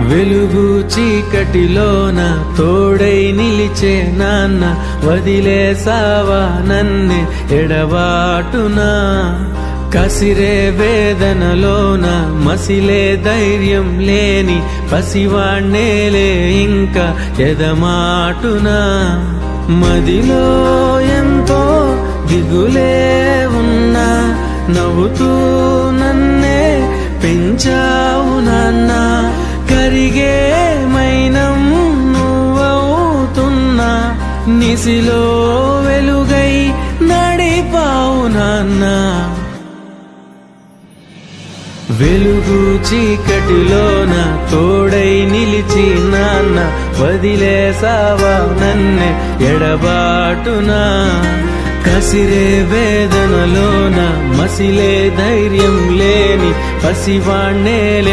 వెలుగు చీకటిలోన తోడై నిలిచే నాన్న, వదిలేసావా నన్నే ఎడబాటునా. కసిరే వేదనలోన మసిలే ధైర్యం లేని పసివాణ్ణేలే ఇంకా ఎదమాటునా. మదిలో ఎంతో దిగులే ఉన్నా, నవ్వుతూ నన్నే పెంచావు నాన్న. కరిగే మైనం నువ్వవుతున్నా, నిసిలో వెలుగై నడిపావు నాన్న. వెలుగు చీకటిలోన తోడై నిలిచి నాన్న, వదిలేసావా నన్నే ఎడబాటునా. కసిరే వేదనలోన మసిలే ధైర్యం లేని పసివాణ్ణేలే